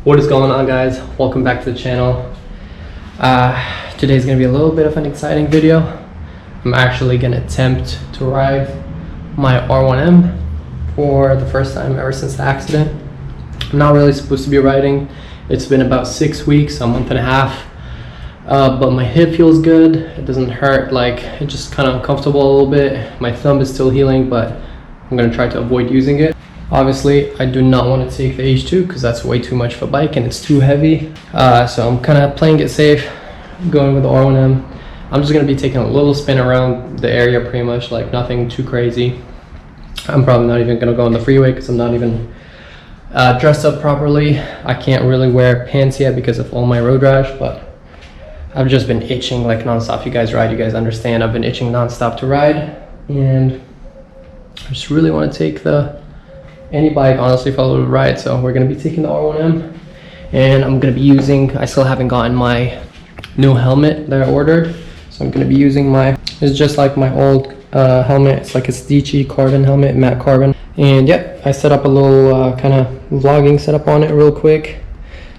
What is going on, guys? Welcome back to the channel. Today's gonna be a little bit of an exciting video. I'm actually gonna attempt to ride my R1M for the first time ever since the accident. I'm not really supposed to be riding. It's been about 6 weeks, a month and a half, but my hip feels good. It doesn't hurt, like it's just kind of uncomfortable a little bit. My thumb is still healing, but I'm gonna try to avoid using it. Obviously, I do not want to take the H2 because that's way too much for a bike and it's too heavy. So I'm kind of playing it safe, going with the R1M. I'm just going to be taking a little spin around the area pretty much, like nothing too crazy. I'm probably not even going to go on the freeway because I'm not even dressed up properly. I can't really wear pants yet because of all my road rash, but I've just been itching like nonstop. You guys ride, you guys understand. I've been itching nonstop to ride, and I just really want to take any bike, honestly, for a little ride. So we're going to be taking the R1M, and I'm going to be using, I still haven't gotten my new helmet that I ordered, so I'm going to be using it's just like my old helmet. It's like a Stitchy carbon helmet, matte carbon. And yeah, I set up a little kind of vlogging setup on it real quick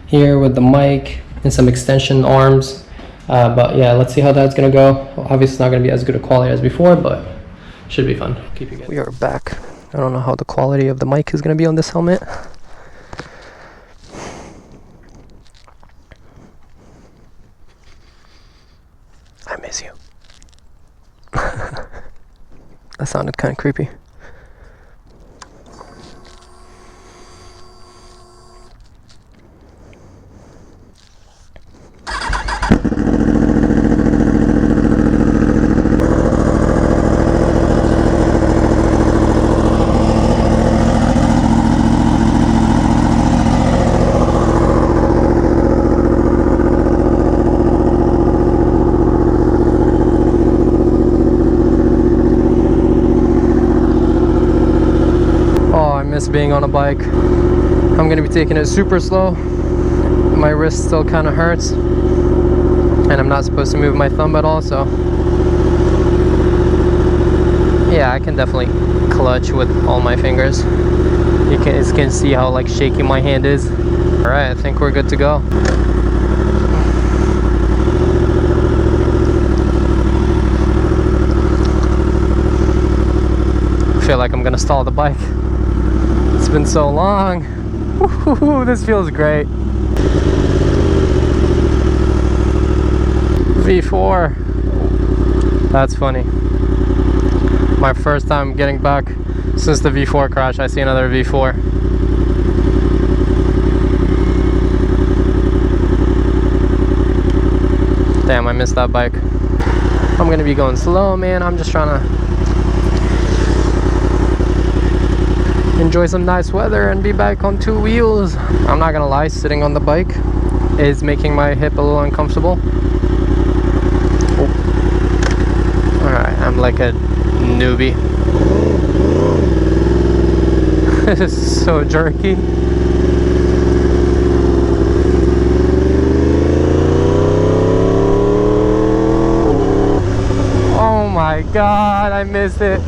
here with the mic and some extension arms. But yeah, let's see how that's going to go. Obviously it's not going to be as good a quality as before, but should be fun. Keep you guys. We are back. I don't know how the quality of the mic is going to be on this helmet. I miss you. That sounded kind of creepy. Being on a bike, I'm gonna be taking it super slow. My wrist still kind of hurts, and I'm not supposed to move my thumb at all, so yeah, I can definitely clutch with all my fingers. You can see how like shaky my hand is. All right, I think we're good to go. I feel like I'm gonna stall the bike. It's been so long. Woo-hoo-hoo, this feels great. V4. That's funny. My first time getting back since the V4 crash. I see another V4. Damn, I missed that bike. I'm gonna be going slow, man. I'm just trying to enjoy some nice weather and be back on 2 wheels. I'm not gonna lie, sitting on the bike is making my hip a little uncomfortable. Oh. Alright, I'm like a newbie. This is so jerky. Oh my god, I missed it.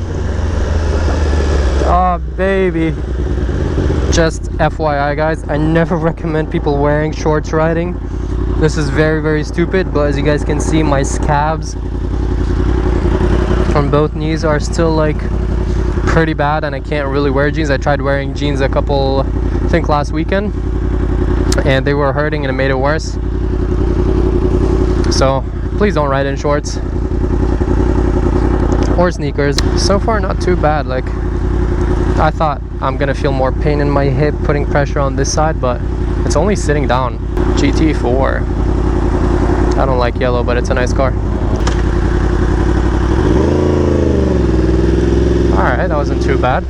Oh baby. Just FYI guys, I never recommend people wearing shorts riding. This is very stupid, but as you guys can see, my scabs on both knees are still like pretty bad, and I can't really wear jeans. I tried wearing jeans I think last weekend, and they were hurting and it made it worse. So please don't ride in shorts or sneakers. So far not too bad. Like, I thought I'm gonna feel more pain in my hip putting pressure on this side, but it's only sitting down. GT4. I don't like yellow, but it's a nice car. Alright, that wasn't too bad.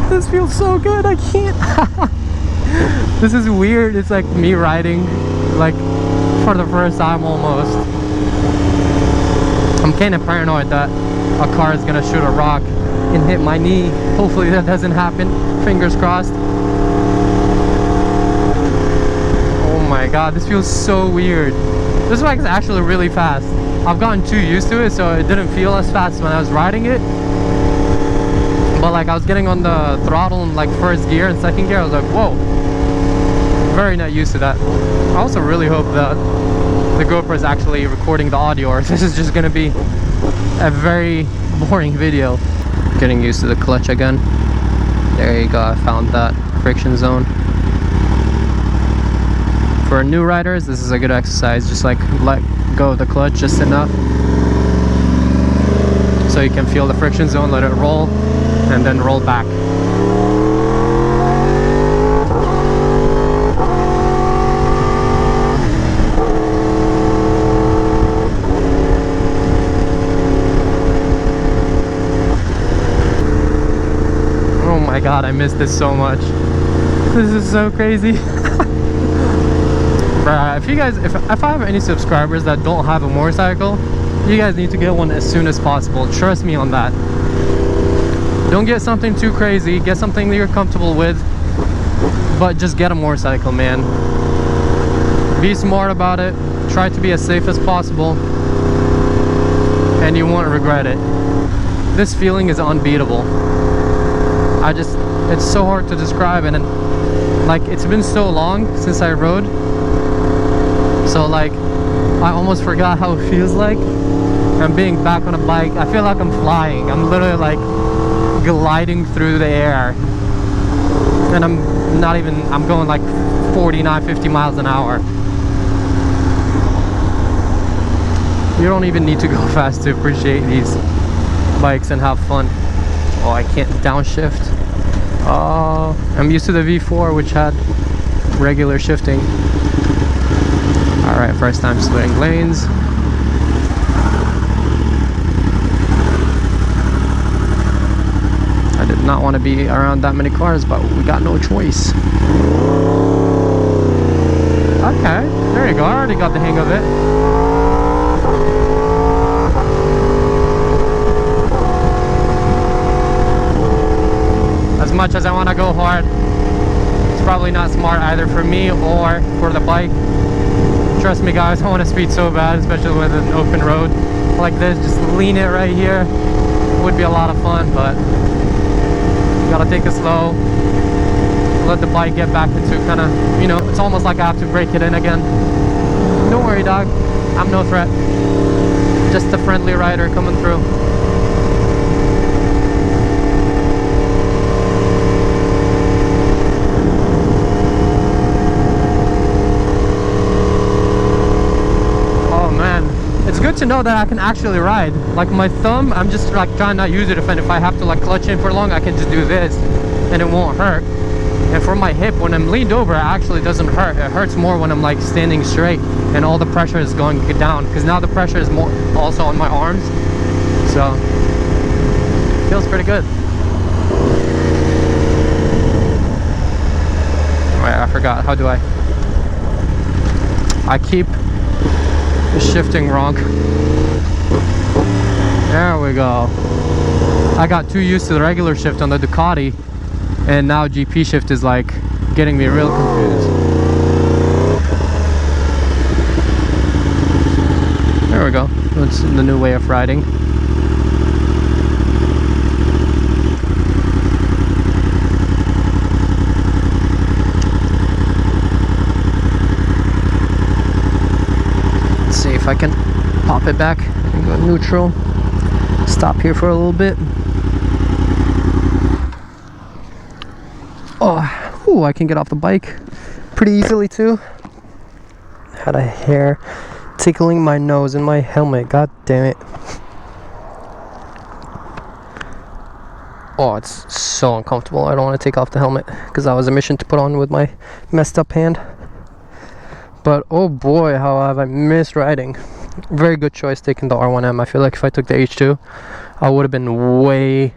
This feels so good, I can't. This is weird. It's like me riding like for the first time almost. I'm kind of paranoid that a car is gonna shoot a rock and hit my knee. Hopefully that doesn't happen. Fingers crossed. Oh my god, this feels so weird. This bike is actually really fast. I've gotten too used to it, so it didn't feel as fast when I was riding it. But like, I was getting on the throttle in like first gear and second gear, I was like, whoa. Very not used to that. I also really hope that the GoPro is actually recording the audio, or this is just gonna be a very boring video. Getting used to the clutch again. There you go, I found that friction zone. For new riders, this is a good exercise. Just like let go of the clutch just enough so you can feel the friction zone, let it roll, and then roll back. Oh my god, I missed this so much. This is so crazy. Bruh, if I have any subscribers that don't have a motorcycle, you guys need to get one as soon as possible. Trust me on that. Don't get something too crazy, get something that you're comfortable with, but just get a motorcycle, man. Be smart about it, try to be as safe as possible, and you won't regret it. This feeling is unbeatable. It's so hard to describe, and like, it's been so long since I rode, so like, I almost forgot how it feels like. And being back on a bike, I feel like I'm flying. I'm literally like gliding through the air, and I'm going like 49, 50 miles an hour. You don't even need to go fast to appreciate these bikes and have fun. Oh, I can't downshift. Oh, I'm used to the V4, which had regular shifting. Alright, first time splitting lanes. I did not want to be around that many cars, but we got no choice. Okay, there you go. I already got the hang of it. As much as I want to go hard, it's probably not smart either for me or for the bike. Trust me guys, I want to speed so bad, especially with an open road like this. Just lean it right here. It would be a lot of fun, but you gotta take it slow. Let the bike get back into kind of, you know, it's almost like I have to break it in again. Don't worry dog, I'm no threat. Just a friendly rider coming through. It's good to know that I can actually ride. Like my thumb, I'm just like trying not to use it. If I have to like clutch in for long, I can just do this and it won't hurt. And for my hip, when I'm leaned over, it actually doesn't hurt. It hurts more when I'm like standing straight and all the pressure is going down, because now the pressure is more also on my arms. So feels pretty good. Wait, I forgot. How do I keep shifting wrong. There we go. I got too used to the regular shift on the Ducati, and now GP shift is like getting me real confused. There we go. That's the new way of riding. See if I can pop it back and go neutral. Stop here for a little bit. Oh, ooh, I can get off the bike pretty easily too. Had a hair tickling my nose in my helmet. God damn it. Oh, it's so uncomfortable. I don't want to take off the helmet because that was a mission to put on with my messed up hand. But oh boy, how have I missed riding. Very good choice taking the R1M. I feel like if I took the H2, I would have been I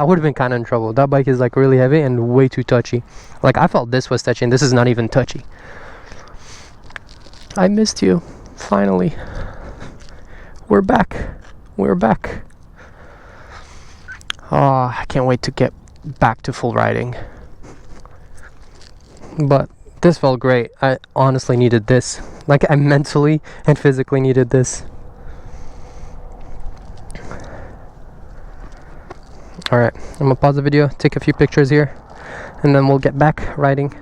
would have been kind of in trouble. That bike is like really heavy and way too touchy. Like I felt this was touchy and this is not even touchy. I missed you. Finally. We're back. We're back. Oh, I can't wait to get back to full riding. But This felt great. I honestly needed this. Like, I mentally and physically needed this. Alright, I'm gonna pause the video, take a few pictures here, and then we'll get back riding.